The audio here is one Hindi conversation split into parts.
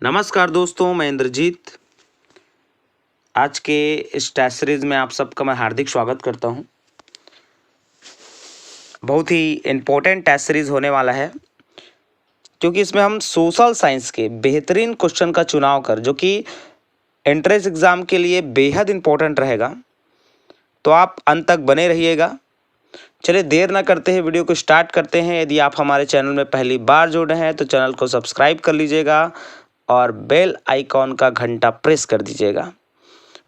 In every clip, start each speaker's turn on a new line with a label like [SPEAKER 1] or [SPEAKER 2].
[SPEAKER 1] नमस्कार दोस्तों, मैं इंद्रजीत। आज के इस टेस्ट सीरीज में आप सबका मैं हार्दिक स्वागत करता हूं। बहुत ही इम्पोर्टेंट टेस्ट सीरीज होने वाला है क्योंकि इसमें हम सोशल साइंस के बेहतरीन क्वेश्चन का चुनाव कर जो कि एंट्रेंस एग्ज़ाम के लिए बेहद इम्पोर्टेंट रहेगा, तो आप अंत तक बने रहिएगा। चलिए देर ना करते हैं, वीडियो को स्टार्ट करते हैं। यदि आप हमारे चैनल में पहली बार जुड़े हैं तो चैनल को सब्सक्राइब कर लीजिएगा और बेल आइकॉन का घंटा प्रेस कर दीजिएगा।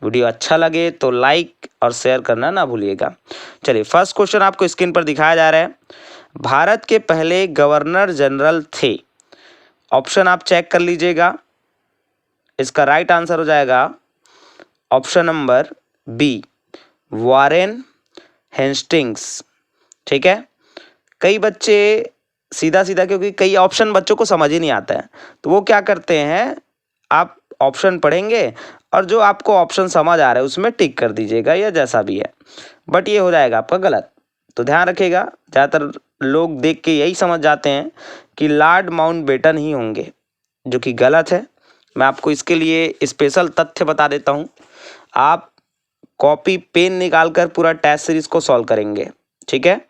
[SPEAKER 1] वीडियो अच्छा लगे तो लाइक और शेयर करना ना भूलिएगा। चलिए फर्स्ट क्वेश्चन आपको स्क्रीन पर दिखाया जा रहा है। भारत के पहले गवर्नर जनरल थे। ऑप्शन आप चेक कर लीजिएगा। इसका राइट आंसर हो जाएगा option number B, Warren Hastings. ठीक है। कई बच्चे सीधा सीधा, क्योंकि कई ऑप्शन बच्चों को समझ ही नहीं आता है, तो वो क्या करते हैं, आप ऑप्शन पढ़ेंगे और जो आपको ऑप्शन समझ आ रहा है उसमें टिक कर दीजिएगा या जैसा भी है, बट ये हो जाएगा आपका गलत। तो ध्यान रखिएगा, ज़्यादातर लोग देख के यही समझ जाते हैं कि लॉर्ड माउंटबेटन ही होंगे, जो कि गलत है। मैं आपको इसके लिए स्पेशल तथ्य बता देता हूँ। आप कॉपी पेन निकाल कर पूरा टेस्ट सीरीज को सॉल्व करेंगे। ठीक है।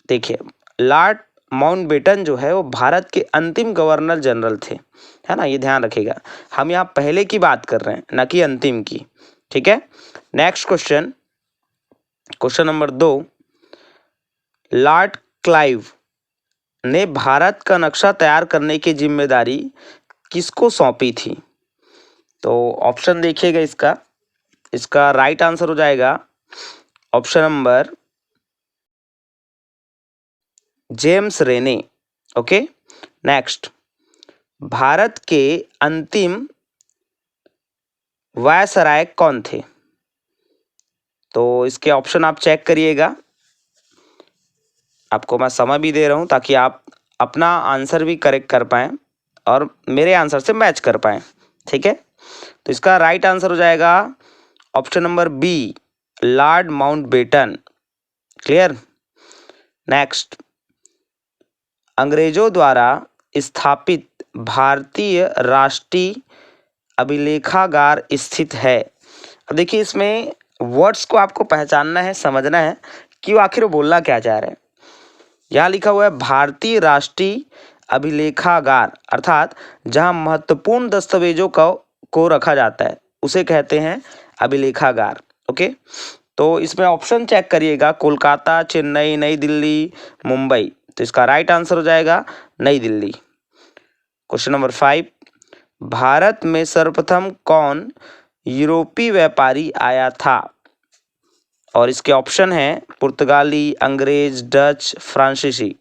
[SPEAKER 1] देखिए, लॉर्ड माउंटबेटन जो है वो भारत के अंतिम गवर्नर जनरल थे, है ना, ये ध्यान रखिएगा। हम यहाँ पहले की बात कर रहे हैं, ना कि अंतिम की। ठीक है। Next question, question number 2। Lord Clive ने भारत का नक्शा तैयार करने की जिम्मेदारी किसको सौंपी थी? तो ऑप्शन देखिएगा। इसका राइट आंसर हो जाएगा option number James Rennell. Okay. Next, Bharat के अंतिम वायसराय कौन थे? तो इसके ऑप्शन आप चेक करिएगा। आपको मैं समय भी दे रहा हूं ताकि आप अपना आंसर भी करेक्ट कर पाएं और मेरे आंसर से मैच कर पाएं। ठीक है। तो इसका राइट आंसर हो जाएगा option number B, Lord Mountbatten. Clear. Next, अंग्रेजों द्वारा स्थापित भारतीय राष्ट्रीय अभिलेखागार स्थित है। अब देखिए, इसमें वर्ड्स को आपको पहचानना है, समझना है कि वो आखिर बोलना क्या चाह रहे हैं। यहाँ लिखा हुआ है भारतीय राष्ट्रीय अभिलेखागार, अर्थात जहाँ महत्वपूर्ण दस्तावेजों को रखा जाता है उसे कहते हैं अभिलेखागार। ओके। तो इसमें ऑप्शन चेक करिएगा, कोलकाता, चेन्नई, नई दिल्ली, मुंबई। तो इसका राइट आंसर हो जाएगा नई दिल्ली। क्वेश्चन नंबर 5, भारत में सर्वप्रथम कौन यूरोपीय व्यापारी आया था? और इसके ऑप्शन हैं पुर्तगाली, अंग्रेज, डच, फ्रांसीसी।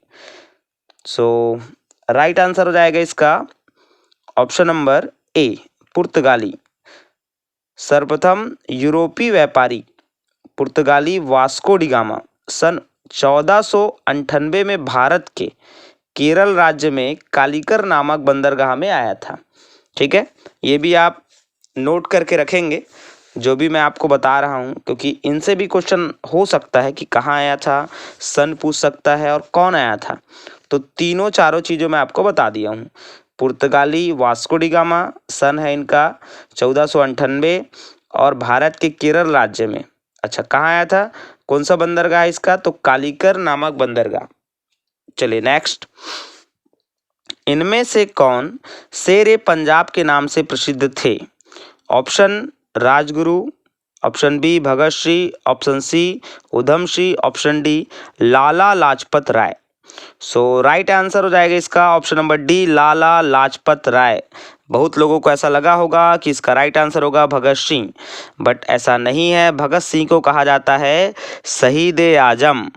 [SPEAKER 1] सो राइट आंसर हो जाएगा इसका ऑप्शन नंबर ए, पुर्तगाली। सर्वप्रथम यूरोपीय व्यापारी पुर्तगाली वास्को डी गामा सन 1498 में भारत के केरल राज्य में कालीकर नामक बंदरगाह में आया था। ठीक है। ये भी आप नोट करके रखेंगे जो भी मैं आपको बता रहा हूँ, क्योंकि इनसे भी क्वेश्चन हो सकता है कि कहाँ आया था, सन पूछ सकता है और कौन आया था। तो तीनों चारों चीज़ों मैं आपको बता दिया हूँ। पुर्तगाली वास्को डी गामा, सन है इनका 1498, और भारत के केरल राज्य में। अच्छा, कहाँ आया था, कौन सा बंदरगाह है इसका? तो कालीकर नामक बंदरगाह। चलिए नेक्स्ट, इनमें से कौन शेर ए पंजाब के नाम से प्रसिद्ध थे? Option Rajguru, option B Bhagat Singh, option C Udham Singh, option D Lala Lajpat Rai. सो राइट आंसर हो जाएगा इसका option number D, Lala Lajpat Rai. बहुत लोगों को ऐसा लगा होगा कि इसका राइट आंसर होगा भगत सिंह, बट ऐसा नहीं है। भगत सिंह को कहा जाता है शहीद ए आजम।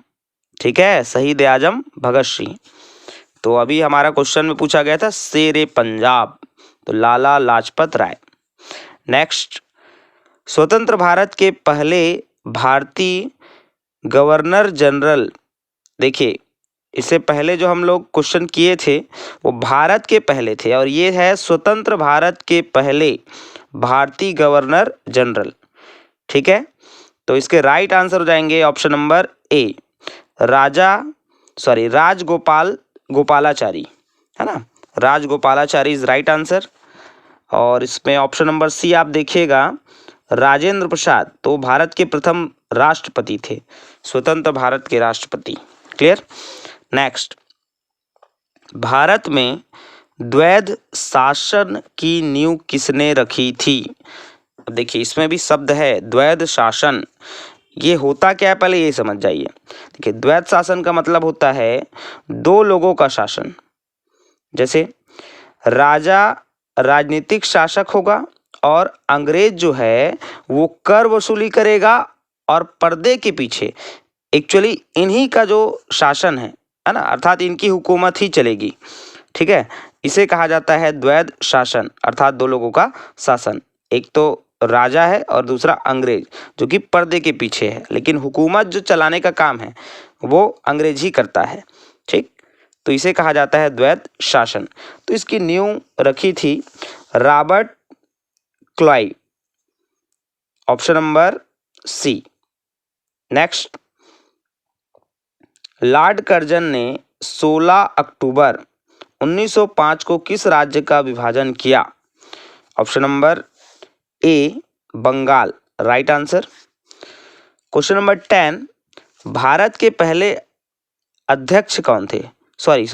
[SPEAKER 1] ठीक है, शहीद ए आजम भगत सिंह। तो अभी हमारा क्वेश्चन में पूछा गया था शेर ए पंजाब, तो लाला लाजपत राय। नेक्स्ट, स्वतंत्र भारत के पहले भारतीय गवर्नर जनरल। देखिए, इससे पहले जो हम लोग क्वेश्चन किए थे वो भारत के पहले थे, और ये है स्वतंत्र भारत के पहले भारतीय गवर्नर जनरल। ठीक है। तो इसके राइट आंसर हो जाएंगे ऑप्शन नंबर ए, राजगोपालाचारी, है ना, राजगोपालाचारी इज राइट आंसर। और इसमें ऑप्शन नंबर सी आप देखिएगा, राजेंद्र प्रसाद तो भारत के प्रथम राष्ट्रपति थे, स्वतंत्र भारत के राष्ट्रपति। क्लियर। नेक्स्ट, भारत में द्वैध शासन की नींव किसने रखी थी? अब देखिए इसमें भी शब्द है द्वैध शासन, ये होता क्या है पहले ये समझ जाइए। देखिए द्वैध शासन का मतलब होता है दो लोगों का शासन। जैसे राजा राजनीतिक शासक होगा और अंग्रेज जो है वो कर वसूली करेगा, और पर्दे के पीछे एक्चुअली इन्हीं का जो शासन है ना, अर्थात इनकी हुकूमत ही चलेगी। ठीक है, इसे कहा जाता है द्वैध शासन, अर्थात दो लोगों का शासन। एक तो राजा है और दूसरा अंग्रेज, जो कि पर्दे के पीछे है, लेकिन हुकूमत जो चलाने का काम है वो अंग्रेज ही करता है। ठीक, तो इसे कहा जाता है द्वैध शासन। तो इसकी नींव रखी थी Robert Clive, option number C. Next, Lord Curzon ने 16 अक्टूबर 1905 को किस राज्य का विभाजन किया? Option number A Bengal, right answer. Question number 10, भारत के पहले अध्यक्ष कौन थे? सॉरी,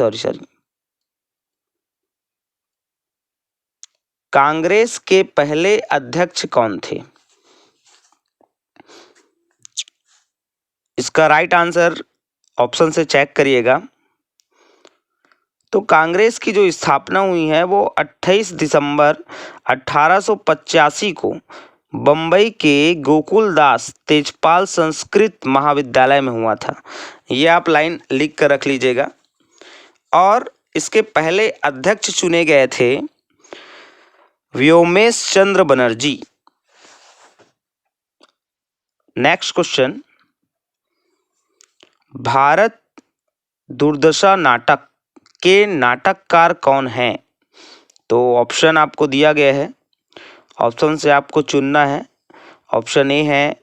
[SPEAKER 1] कांग्रेस के पहले अध्यक्ष कौन थे? इसका राइट आंसर ऑप्शन से चेक करिएगा। तो कांग्रेस की जो स्थापना हुई है वो 28 दिसंबर 1885 को बम्बई के गोकुलदास तेजपाल संस्कृत महाविद्यालय में हुआ था। ये आप लाइन लिख कर रख लीजिएगा। और इसके पहले अध्यक्ष चुने गए थे व्योमेश चंद्र बनर्जी। नेक्स्ट क्वेश्चन, भारत दुर्दशा नाटक के नाटककार कौन हैं? तो ऑप्शन आपको दिया गया है, ऑप्शन से आपको चुनना है। ऑप्शन ए है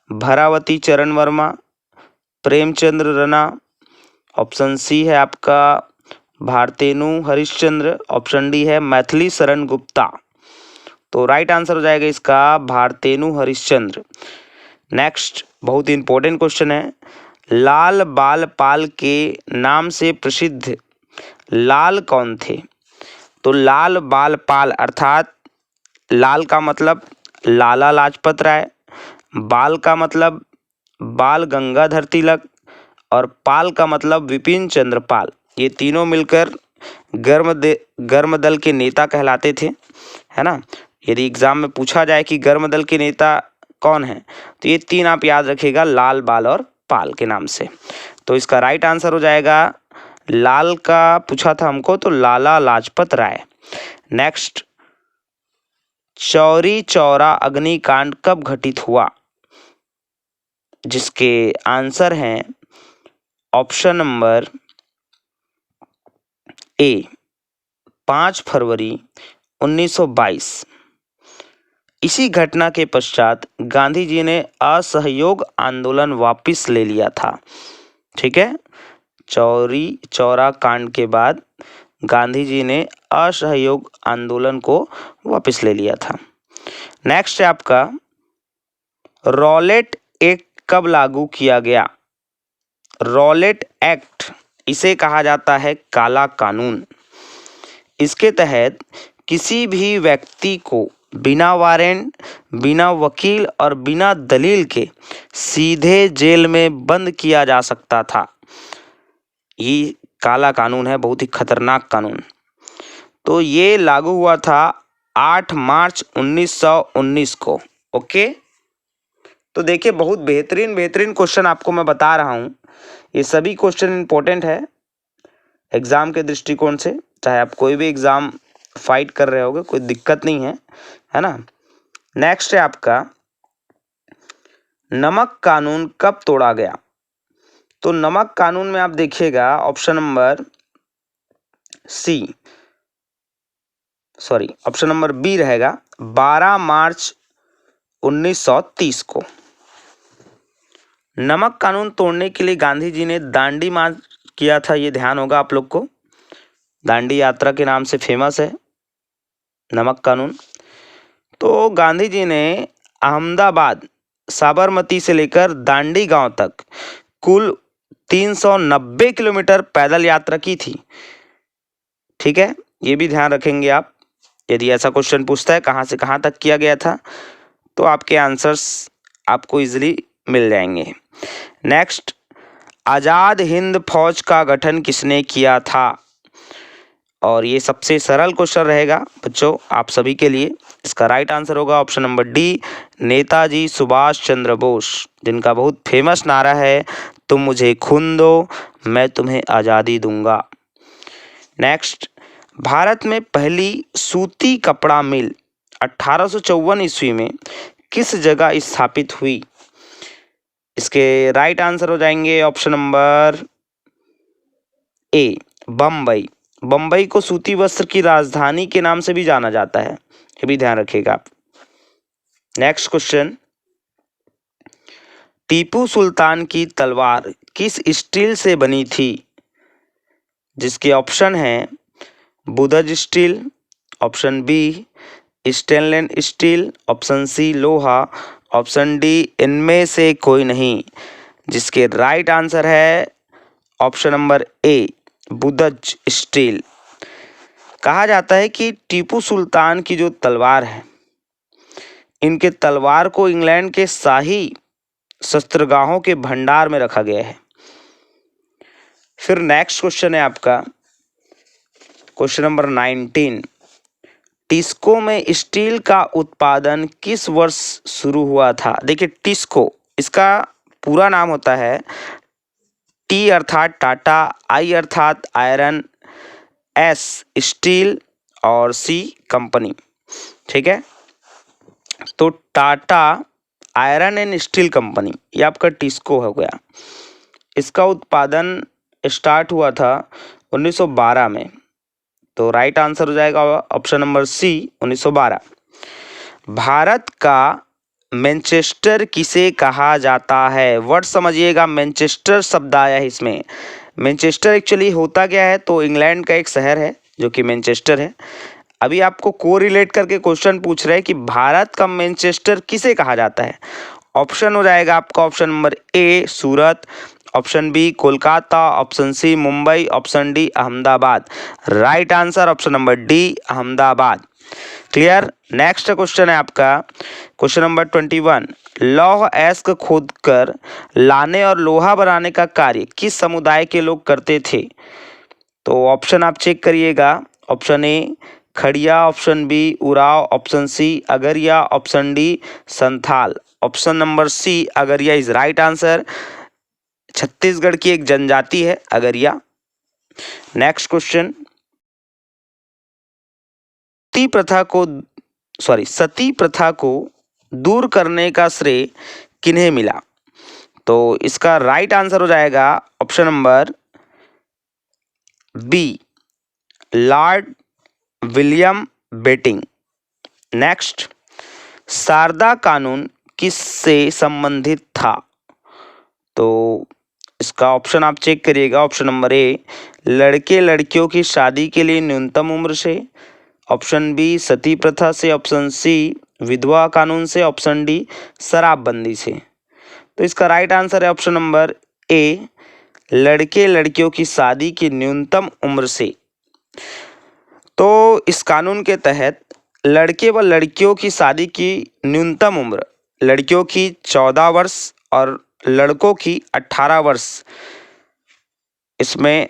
[SPEAKER 1] भरावती चरण वर्मा, प्रेमचंद्र रना। ऑप्शन सी है आपका भारतेनु हरिश्चंद्र। ऑप्शन डी है मैथिली शरण गुप्ता। तो राइट आंसर हो जाएगा इसका भारतेनु हरिश्चंद्र। नेक्स्ट, बहुत इंपॉर्टेंट क्वेश्चन है, लाल बाल पाल के नाम से प्रसिद्ध लाल कौन थे? तो लाल बाल पाल अर्थात लाल का मतलब लाला लाजपत राय, बाल का मतलब बाल गंगाधर तिलक, और पाल का मतलब विपिन चंद्र पाल। ये तीनों मिलकर गर्म दल के नेता कहलाते थे, है ना। यदि एग्जाम में पूछा जाए कि गर्म दल के नेता कौन है, तो ये तीन आप याद रखिएगा, लाल बाल और पाल के नाम से। तो इसका राइट आंसर हो जाएगा, लाल का पूछा था हमको तो लाला लाजपत राय। नेक्स्ट, चौरी चौरा अग्निकांड कब घटित हुआ? जिसके आंसर हैं ऑप्शन नंबर ए 5 फरवरी 1922। इसी घटना के पश्चात गांधी जी ने असहयोग आंदोलन वापस ले लिया था। ठीक है, चौरी चौरा कांड के बाद गांधी जी ने असहयोग आंदोलन को वापस ले लिया था। नेक्स्ट है आपका, रॉलेट एक्ट कब लागू किया गया? रॉलेट एक्ट, इसे कहा जाता है काला कानून। इसके तहत किसी भी व्यक्ति को बिना वारंट, बिना वकील और बिना दलील के सीधे जेल में बंद किया जा सकता था। ये काला कानून है, बहुत ही खतरनाक कानून। तो ये लागू हुआ था 8 मार्च 1919 को। ओके, तो देखिए बहुत बेहतरीन क्वेश्चन आपको मैं बता रहा हूँ। ये सभी क्वेश्चन इंपॉर्टेंट है एग्जाम के दृष्टिकोण से, चाहे आप कोई भी एग्जाम फाइट कर रहे होगे, कोई दिक्कत नहीं है ना। नेक्स्ट है आपका, नमक कानून कब तोड़ा गया? तो नमक कानून में आप देखिएगा option number option number B रहेगा, 12 मार्च 1930 को। नमक कानून तोड़ने के लिए गांधी जी ने दांडी मार्च किया था, ये ध्यान होगा आप लोग को। दांडी यात्रा के नाम से फेमस है। नमक कानून। तो गांधी जी ने अहमदाबाद साबरमती से लेकर दांडी गांव तक कुल 390 किलोमीटर पैदल यात्रा की थी। ठीक है, ये भी ध्यान रखेंगे आप। यदि ऐसा क्वेश्चन पूछता है कहाँ से कहाँ तक किया गया था, तो आपके आंसर्स आपको इजीली मिल जाएंगे। नेक्स्ट, आज़ाद हिंद फौज का गठन किसने किया था? और ये सबसे सरल क्वेश्चन रहेगा बच्चों आप सभी के लिए। इसका राइट आंसर होगा option number D, Netaji Subhash Chandra Bose, जिनका बहुत फेमस नारा है, तुम मुझे खून दो मैं तुम्हें आज़ादी दूंगा। नेक्स्ट, भारत में पहली सूती कपड़ा मिल 1854 ईस्वी में किस जगह स्थापित हुई? इसके राइट आंसर हो जाएंगे ऑप्शन नंबर ए, बम्बई। बम्बई को सूती वस्त्र की राजधानी के नाम से भी जाना जाता है, ये भी ध्यान रखिएगा आप। नेक्स्ट क्वेश्चन, टीपू सुल्तान की तलवार किस स्टील से बनी थी? जिसके ऑप्शन हैं wootz steel, option B stainless steel, option C लोहा, ऑप्शन डी इनमें से कोई नहीं। जिसके राइट आंसर है option number A, wootz steel. कहा जाता है कि टीपू सुल्तान की जो तलवार है, इनके तलवार को इंग्लैंड के शाही शस्त्रगाहों के भंडार में रखा गया है। फिर नेक्स्ट क्वेश्चन है आपका क्वेश्चन नंबर 19, टिस्को में स्टील का उत्पादन किस वर्ष शुरू हुआ था? देखिए टिस्को, इसका पूरा नाम होता है टी अर्थात टाटा, आई अर्थात आयरन, एस स्टील और सी कंपनी। ठीक है, तो Tata iron and steel company, ये आपका टिस्को हो गया। इसका उत्पादन स्टार्ट हुआ था 1912 में, तो राइट आंसर हो जाएगा ऑप्शन नंबर सी, 1912। भारत का मैनचेस्टर किसे कहा जाता है? वर्ड समझिएगा, मैनचेस्टर शब्द आया है इसमें। मैनचेस्टर एक्चुअली होता क्या है, तो इंग्लैंड का एक शहर है जो कि मैनचेस्टर है। अभी आपको कोरिलेट करके क्वेश्चन पूछ रहे हैं कि भारत का मैनचेस्टर किसे कहा जाता है। ऑप्शन हो जाएगा आपका option number A Surat, option B Kolkata, option C Mumbai, option D Ahmedabad. Right answer option number D, Ahmedabad. Clear. Next question है आपका क्वेश्चन नंबर 21, लौह अयस्क खोदकर लाने और लोहा बनाने का कार्य किस समुदाय के लोग करते थे? तो ऑप्शन आप चेक करिएगा, option A Kharia, option B Oraon, option C Agaria, option D Santhal. Option number C Agaria is right answer. Chhattisgarh की एक जनजाति है अगरिया। नेक्स्ट क्वेश्चन, सती प्रथा को दूर करने का श्रेय किन्हें मिला? तो इसका राइट आंसर हो जाएगा option number B, Lord William Bentinck. Next, Sharda कानून किससे संबंधित था? तो इसका ऑप्शन आप चेक करिएगा, ऑप्शन नंबर ए लड़के लड़कियों की शादी के लिए न्यूनतम उम्र से, ऑप्शन बी सती प्रथा से, ऑप्शन सी विधवा कानून से, ऑप्शन डी शराबबंदी से। तो इसका राइट आंसर है ऑप्शन नंबर ए, लड़के लड़कियों की शादी की न्यूनतम उम्र से। तो इस कानून के तहत लड़के व लड़कियों की शादी की न्यूनतम उम्र, लड़कियों की 14 वर्ष और लड़कों की 18 वर्ष, इसमें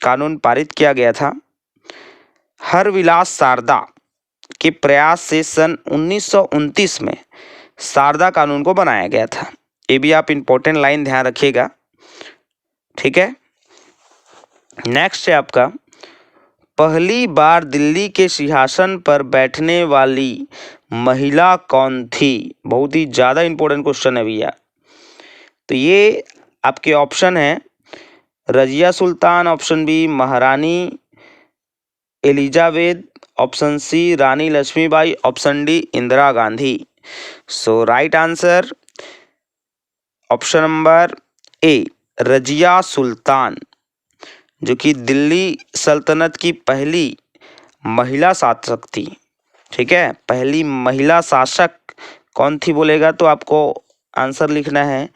[SPEAKER 1] कानून पारित किया गया था। हरविलास शारदा के प्रयास से सन 1929 में शारदा कानून को बनाया गया था। ये भी आप इंपॉर्टेंट लाइन ध्यान रखिएगा। ठीक है, नेक्स्ट है आपका पहली बार दिल्ली के सिंहासन पर बैठने वाली महिला कौन थी? बहुत ही ज़्यादा इंपॉर्टेंट क्वेश्चन है भैया। तो ये आपके ऑप्शन हैं Razia Sultan, option B Maharani Elizabeth, option C Rani Lakshmibai, option D Indira Gandhi. So right answer option number A Razia Sultan, जो कि दिल्ली सल्तनत की पहली महिला शासक थी। ठीक है, पहली महिला शासक कौन थी बोलेगा तो आपको आंसर लिखना है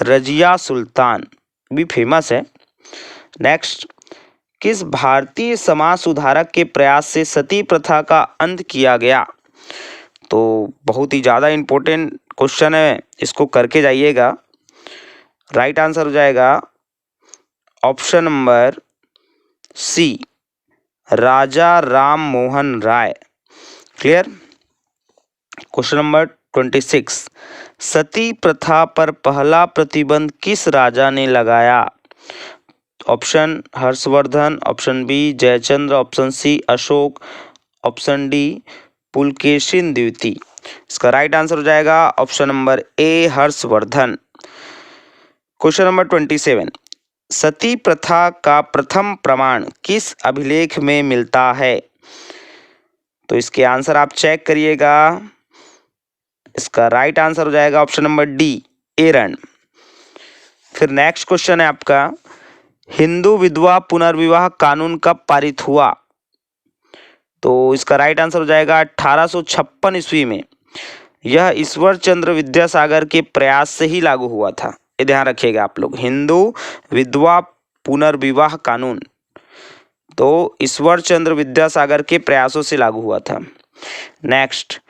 [SPEAKER 1] रजिया सुल्तान, भी फेमस है। नेक्स्ट, किस भारतीय समाज सुधारक के प्रयास से सती प्रथा का अंत किया गया? तो बहुत ही ज़्यादा इम्पोर्टेंट क्वेश्चन है, इसको करके जाइएगा। राइट आंसर हो जाएगा option number C, Raja Ram Mohan Roy. Clear. Question number 26, sati प्रथा पर पहला प्रतिबंध किस राजा ने लगाया? Option Harshavardhana, option B Jaichandra, option C Ashoka, option D Pulakeshin द्वितीय। इसका राइट आंसर हो जाएगा option number A Harshavardhana. Question number 27, sati प्रथा का प्रथम प्रमाण किस अभिलेख में मिलता है? तो इसके आंसर आप चेक करिएगा। इसका राइट आंसर हो जाएगा ऑप्शन नंबर डी एरन। फिर नेक्स्ट क्वेश्चन है आपका, हिंदू विधवा पुनर्विवाह कानून कब पारित हुआ? तो इसका राइट आंसर हो जाएगा 1856 ईस्वी में। यह ईश्वर चंद्र विद्यासागर के प्रयास से ही लागू हुआ था, ये ध्यान रखिएगा आप लोग। हिंदू विधवा पुनर्विवाह कानून तो ईश्वर चंद्र विद्यासागर के प्रयासों से लागू हुआ था। नेक्स्ट,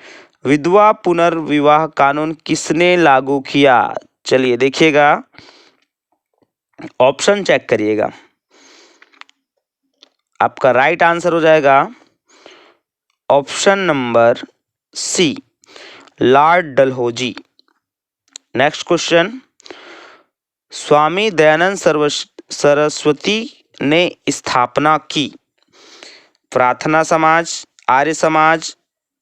[SPEAKER 1] विधवा पुनर्विवाह कानून किसने लागू किया? चलिए देखिएगा, ऑप्शन चेक करिएगा। आपका राइट आंसर हो जाएगा option number C, Lord Dalhousie. Next question, Swami Dayanand Saraswati ने स्थापना की? प्रार्थना समाज, आर्य समाज,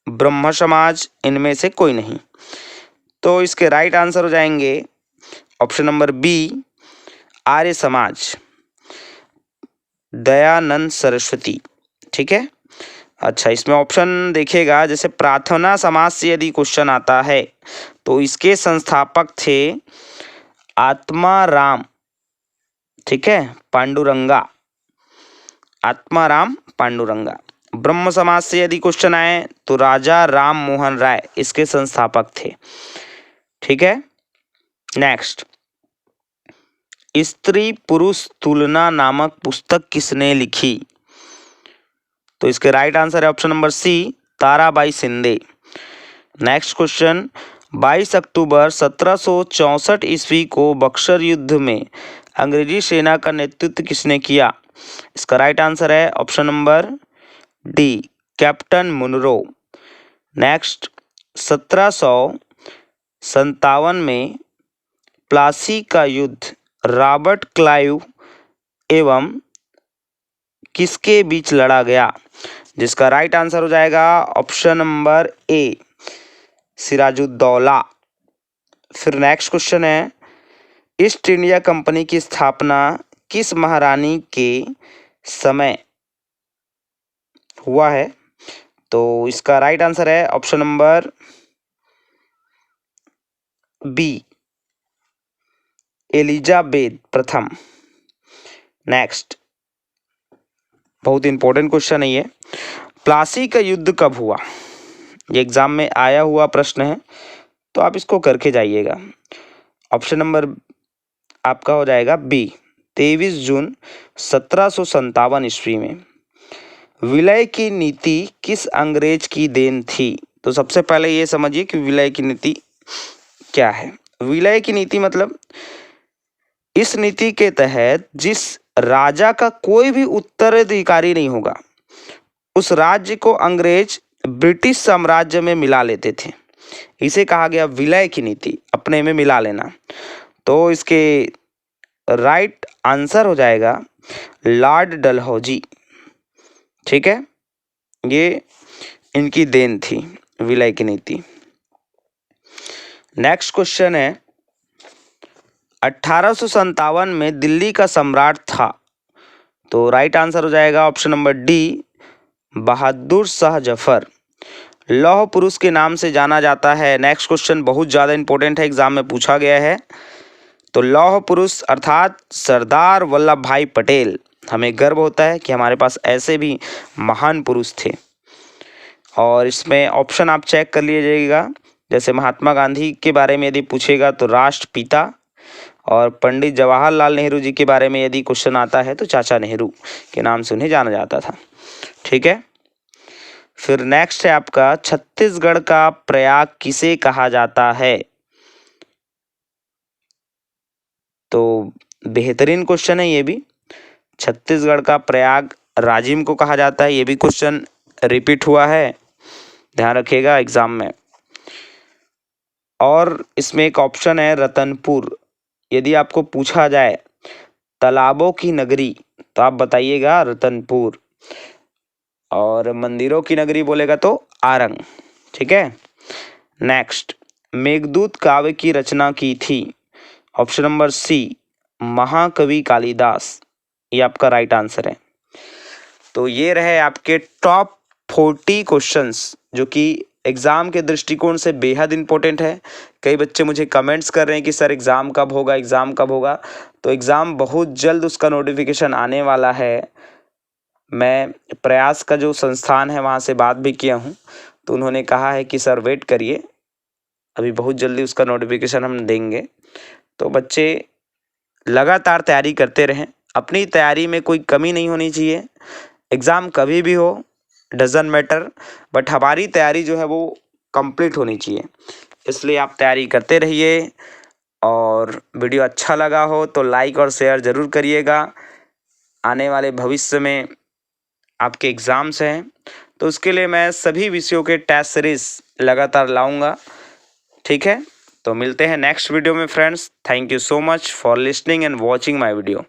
[SPEAKER 1] ब्रह्म समाज, इनमें से कोई नहीं। तो इसके राइट आंसर हो जाएंगे option number B Arya Samaj, Dayanand Saraswati. ठीक है। अच्छा, इसमें ऑप्शन देखिएगा, जैसे प्रार्थना समाज से यदि क्वेश्चन आता है तो इसके संस्थापक थे आत्माराम, ठीक है, पांडुरंगा, आत्माराम पांडुरंगा। ब्रह्म समाज से यदि क्वेश्चन आए तो राजा राम मोहन राय इसके संस्थापक थे। ठीक है। नेक्स्ट, स्त्री पुरुष तुलना नामक पुस्तक किसने लिखी? तो इसके राइट आंसर है option number C, Tarabai Shinde. Next question, 22 अक्टूबर 1764 ईस्वी को बक्सर युद्ध में अंग्रेजी सेना का नेतृत्व किसने किया? इसका राइट आंसर है option number D, captain Munro. Next, 1757 में प्लासी का युद्ध रॉबर्ट क्लाइव एवं किसके बीच लड़ा गया? जिसका राइट आंसर हो जाएगा ऑप्शन नंबर ए, सिराजुद्दौला। फिर नेक्स्ट क्वेश्चन है, ईस्ट इंडिया कंपनी की स्थापना किस महारानी के समय हुआ है? तो इसका राइट आंसर है ऑप्शन नंबर बी, एलिजाबेथ प्रथम। नेक्स्ट, बहुत इंपॉर्टेंट क्वेश्चन है ये, प्लासी का युद्ध कब हुआ? ये एग्जाम में आया हुआ प्रश्न है, तो आप इसको करके जाइएगा। ऑप्शन नंबर आपका हो जाएगा बी, 23 जून 1757 ईस्वी में। विलय की नीति किस अंग्रेज की देन थी? तो सबसे पहले ये समझिए कि विलय की नीति क्या है। विलय की नीति मतलब इस नीति के तहत जिस राजा का कोई भी उत्तराधिकारी नहीं होगा उस राज्य को अंग्रेज ब्रिटिश साम्राज्य में मिला लेते थे, इसे कहा गया विलय की नीति, अपने में मिला लेना। तो इसके राइट आंसर हो जाएगा लॉर्ड डलहौजी। ठीक है, ये इनकी देन थी विलय की नीति। नेक्स्ट क्वेश्चन है, 1857 में दिल्ली का सम्राट था? तो राइट आंसर हो जाएगा option number D, Bahadur Shah Zafar. लौह पुरुष के नाम से जाना जाता है। नेक्स्ट क्वेश्चन बहुत ज़्यादा इंपॉर्टेंट है, एग्जाम में पूछा गया है। तो लौह पुरुष अर्थात सरदार वल्लभ भाई पटेल। हमें गर्व होता है कि हमारे पास ऐसे भी महान पुरुष थे। और इसमें ऑप्शन आप चेक कर लीजिएगा। जैसे महात्मा गांधी के बारे में यदि पूछेगा तो राष्ट्रपिता, और पंडित जवाहरलाल नेहरू जी के बारे में यदि क्वेश्चन आता है तो चाचा नेहरू के नाम से उन्हें जाना जाता था। ठीक है, फिर नेक्स्ट है आपका छत्तीसगढ़ का प्रयाग किसे कहा जाता है। तो बेहतरीन क्वेश्चन है ये भी। छत्तीसगढ़ का प्रयाग राजिम को कहा जाता है, ये भी क्वेश्चन रिपीट हुआ है, ध्यान रखिएगा एग्जाम में। और इसमें एक ऑप्शन है रतनपुर। यदि आपको पूछा जाए तालाबों की नगरी तो आप बताइएगा रतनपुर, और मंदिरों की नगरी बोलेगा तो आरंग। ठीक है, नेक्स्ट, मेघदूत काव्य की रचना की थी। ऑप्शन नंबर सी महाकवि कालिदास, ये आपका राइट आंसर है। तो ये रहे आपके टॉप 40 क्वेश्चंस जो कि एग्ज़ाम के दृष्टिकोण से बेहद इंपॉर्टेंट है। कई बच्चे मुझे कमेंट्स कर रहे हैं कि सर एग्ज़ाम कब होगा, एग्ज़ाम कब होगा। तो एग्ज़ाम बहुत जल्द उसका नोटिफिकेशन आने वाला है। मैं प्रयास का जो संस्थान है वहाँ से बात भी किया हूँ, तो उन्होंने कहा है कि सर वेट करिए, अभी बहुत जल्दी उसका नोटिफिकेशन हम देंगे। तो बच्चे लगातार तैयारी करते रहें, अपनी तैयारी में कोई कमी नहीं होनी चाहिए। एग्ज़ाम कभी भी हो डज़न मैटर, बट हमारी तैयारी जो है वो कंप्लीट होनी चाहिए। इसलिए आप तैयारी करते रहिए, और वीडियो अच्छा लगा हो तो लाइक और शेयर ज़रूर करिएगा। आने वाले भविष्य में आपके एग्ज़ाम्स हैं, तो उसके लिए मैं सभी विषयों के टेस्ट सीरीज लगातार लाऊंगा। ठीक है, तो मिलते हैं नेक्स्ट वीडियो में friends. Thank you so much for listening and watching my video.